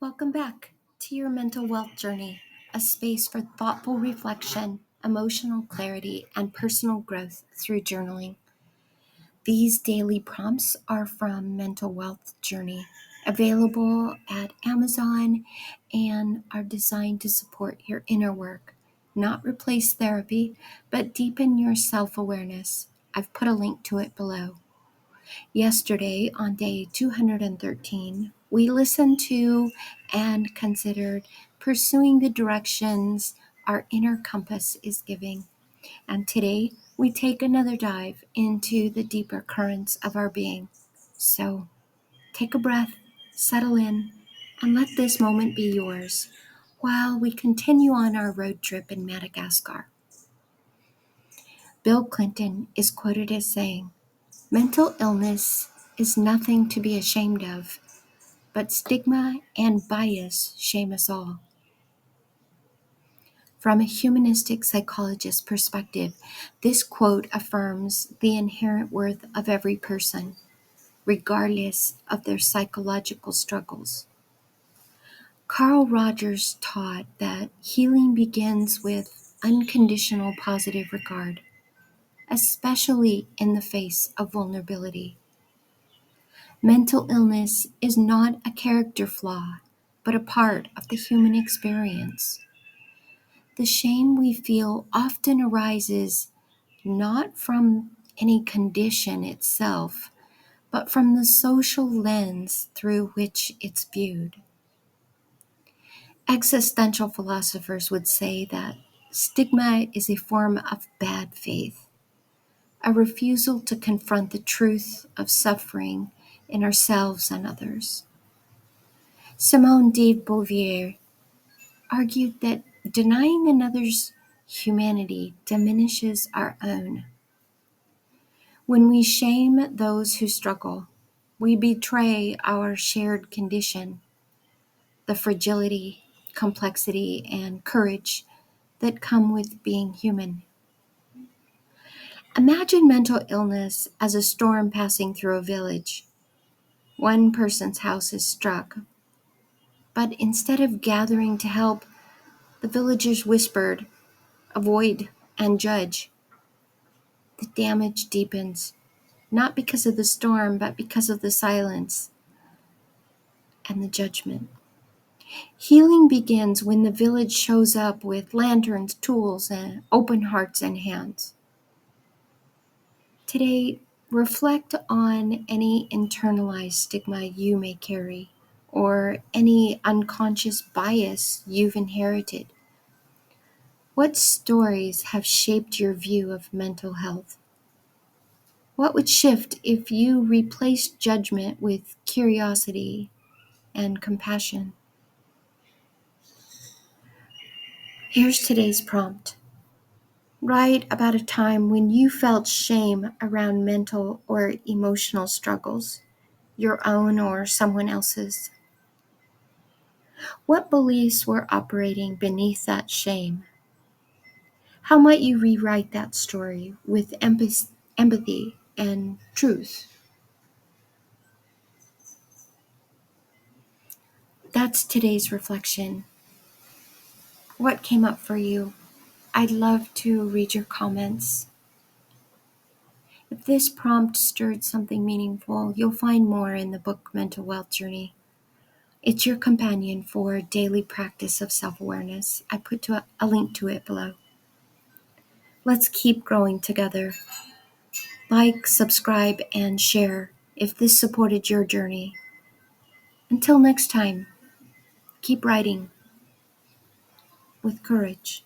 Welcome back to your mental wealth journey, a space for thoughtful reflection, emotional clarity, and personal growth through journaling. These daily prompts are from Mental Wealth Journey, available at Amazon, and are designed to support your inner work, not replace therapy, but deepen your self-awareness. I've put a link to it below. Yesterday, on day 213, we listened to and considered pursuing the directions our inner compass is giving. And today, we take another dive into the deeper currents of our being. So, take a breath, settle in, and let this moment be yours while we continue on our road trip in Madagascar. Bill Clinton is quoted as saying, "Mental illness is nothing to be ashamed of, but stigma and bias shame us all." From a humanistic psychologist perspective, this quote affirms the inherent worth of every person, regardless of their psychological struggles. Carl Rogers taught that healing begins with unconditional positive regard, especially in the face of vulnerability. Mental illness is not a character flaw, but a part of the human experience. The shame we feel often arises not from any condition itself, but from the social lens through which it's viewed. Existential philosophers would say that stigma is a form of bad faith, a refusal to confront the truth of suffering in ourselves and others. Simone de Beauvoir argued that denying another's humanity diminishes our own. When we shame those who struggle, we betray our shared condition, the fragility, complexity, and courage that come with being human. Imagine mental illness as a storm passing through a village. One person's house is struck, but instead of gathering to help, the villagers whispered, "Avoid and judge." The damage deepens, not because of the storm, but because of the silence and the judgment. Healing begins when the village shows up with lanterns, tools, and open hearts and hands. Today, reflect on any internalized stigma you may carry, or any unconscious bias you've inherited. What stories have shaped your view of mental health? What would shift if you replaced judgment with curiosity and compassion? Here's today's prompt. Write about a time when you felt shame around mental or emotional struggles, your own or someone else's. What beliefs were operating beneath that shame? How might you rewrite that story with empathy and truth? That's today's reflection. What came up for you? I'd love to read your comments. If this prompt stirred something meaningful, you'll find more in the book Mental Wealth Journey. It's your companion for daily practice of self-awareness. I put a link to it below. Let's keep growing together. Like, subscribe, and share if this supported your journey. Until next time, keep writing with courage.